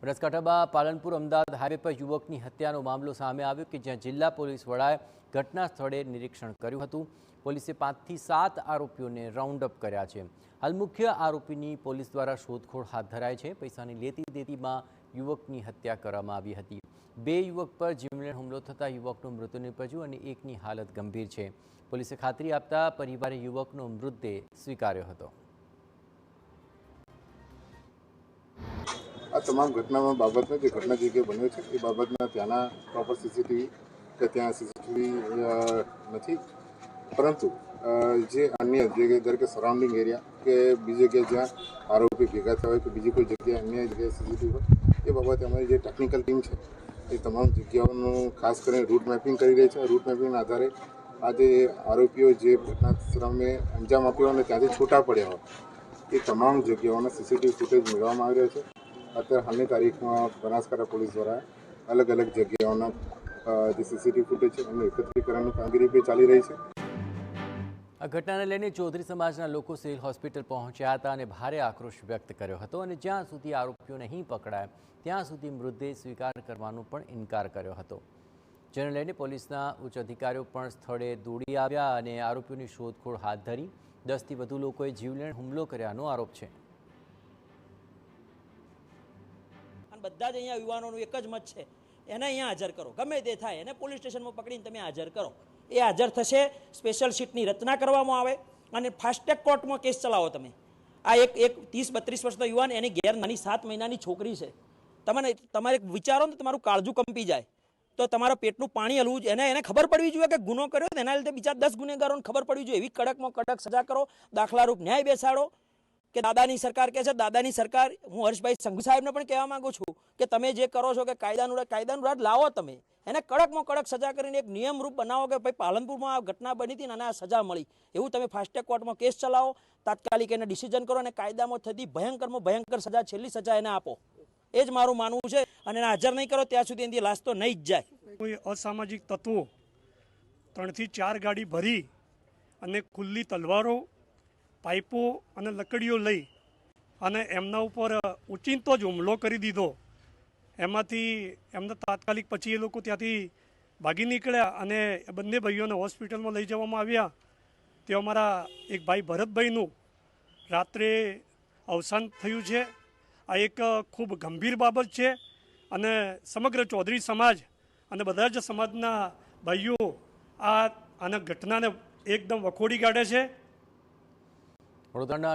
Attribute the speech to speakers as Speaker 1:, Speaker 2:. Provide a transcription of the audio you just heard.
Speaker 1: બનાસકાંઠામાં પાલનપુર અમદાવાદ હાઈવે પર યુવકની હત્યાનો મામલો સામે આવ્યો કે જ્યાં જિલ્લા પોલીસ વડાએ ઘટના સ્થળે નિરીક્ષણ કર્યું હતું। પોલીસે 5 થી 7 આરોપીઓને રાઉન્ડ અપ કર્યા છે। હાલ મુખ્ય આરોપીની પોલીસ દ્વારા શોધખોળ હાથ ધરાઈ છે। પૈસાની લેતી દેતીમાં યુવકની હત્યા કરવામાં આવી હતી। 2 યુવક પર જીવલેણ હુમલો થતાં યુવકનું મૃત્યુ નીપજ્યું અને એકની હાલત ગંભીર છે। પોલીસે ખાતરી આપતા પરિવારે યુવકનો મૃતદેહ સ્વીકાર્યો હતો।
Speaker 2: આ તમામ ઘટનામાં બાબતનો જે ઘટના જગ્યાએ બન્યો છે એ બાબતના ત્યાંના પ્રોપર સીસીટીવી કે ત્યાં સીસીટીવી નથી, પરંતુ જે અન્ય જગ્યાએ ધારો કે સરાઉન્ડિંગ એરિયા કે બીજી જગ્યાએ જ્યાં આરોપી ભેગા થયા હોય કે બીજી કોઈ જગ્યાએ અન્ય જગ્યાએ સીસીટીવી હોય એ બાબતે અમારી જે ટેકનિકલ ટીમ છે એ તમામ જગ્યાઓનું ખાસ કરીને રૂટ મેપિંગ કરી રહી છે। રૂટ મેપિંગના આધારે આ જે આરોપીઓ જે ઘટના સ્થળને અંજામ આપ્યો અને ત્યાંથી છૂટા પડ્યા હોય એ તમામ જગ્યાઓના સીસીટીવી ફૂટેજ મેળવવામાં આવી રહ્યા છે। અત્યારે હાલની તારીખમાં બનાસકાંઠા પોલીસ દ્વારા અલગ અલગ જગ્યાઓના જે સીસીટીવી ફૂટેજ છે એનું એકત્રીકરણની કામગીરી બી ચાલી રહી છે।
Speaker 1: આ ઘટનાને લઈને ચૌધરી સમાજના લોકો સિવિલ હોસ્પિટલ પહોંચ્યા હતા અને ભારે આક્રોશ વ્યક્ત કર્યો હતો અને જ્યાં સુધી આરોપીઓ નહીં પકડાય ત્યાં સુધી મૃતદેહ સ્વીકાર કરવાનો પણ ઇનકાર કર્યો હતો। જેને લઈને પોલીસના ઉચ્ચ અધિકારીઓ પણ સ્થળે દોડી આવ્યા અને આરોપીઓની શોધખોળ હાથ ધરી। 10 થી વધુ લોકોએ જીવલેણ હુમલો કર્યાનો આરોપ છે।
Speaker 3: બધા જ અહીંયા યુવાનોનું એક જ મત છે, એને અહીંયા હાજર કરો, ગમે તે થાય એને પોલીસ સ્ટેશનમાં પકડીને તમે હાજર કરો। એ હાજર થશે, સ્પેશિયલ સીટની રચના કરવામાં આવે અને ફાસ્ટ ટ્રેક કોર્ટમાં કેસ ચલાવો તમે। આ એક 30-32 વર્ષનો યુવાન, એની ઘેર નાની 7 મહિનાની છોકરી છે। તમારે વિચારો ને તમારું કાળજું કંપી જાય, તો તમારા પેટનું પાણી હલવું જોઈએ। એને ખબર પડવી જોઈએ કે ગુનો કર્યો, એના લીધે બીજા 10 ગુનેગારોને ખબર પડવી જોઈએ। એવી કડકમાં કડક સજા કરો, દાખલારૂપ ન્યાય બેસાડો। કે દાદાની સરકાર કહે છે, દાદાની સરકાર, હું હર્ષભાઈ સંઘવી સાહેબને પણ કહેવા માંગુ છું કે તમે જે કરો છો કે કાયદાનું રાજ લાવો, તમે એને કડકમાં કડક સજા કરીને એક નિયમરૂપ બનાવો કે ભાઈ પાલનપુરમાં આ ઘટના બની હતી અને આ સજા મળી, એવું તમે ફાસ્ટ ટ્રેક કોર્ટમાં કેસ ચલાવો, તાત્કાલિક એને ડિસિઝન કરો અને કાયદામાં થતી ભયંકરમાં ભયંકર સજા, છેલ્લી સજા એને આપો। એ જ મારું માનવું છે અને એને હાજર નહીં કરો ત્યાં સુધી એની લાશ તો નહીં જ જાય।
Speaker 4: કોઈ અસામાજિક તત્વો 3 થી 4 ગાડી ભરી અને ખુલ્લી તલવારો, પાઇપો અને લકડીઓ લઈ અને એમના ઉપર ઉચિંતો જ હુમલો કરી દીધો। એમાંથી એમને તાત્કાલિક પછી એ લોકો ત્યાંથી ભાગી નીકળ્યા અને બંને ભાઈઓને હોસ્પિટલમાં લઈ જવામાં આવ્યા। તે અમારા એક ભાઈ ભરતભાઈનું રાત્રે અવસાન થયું છે। આ એક ખૂબ ગંભીર બાબત છે અને સમગ્ર ચૌધરી સમાજ અને બધા જ સમાજના ભાઈઓ આના ઘટનાને એકદમ વખોડી કાઢે છે।
Speaker 1: વડોદરાના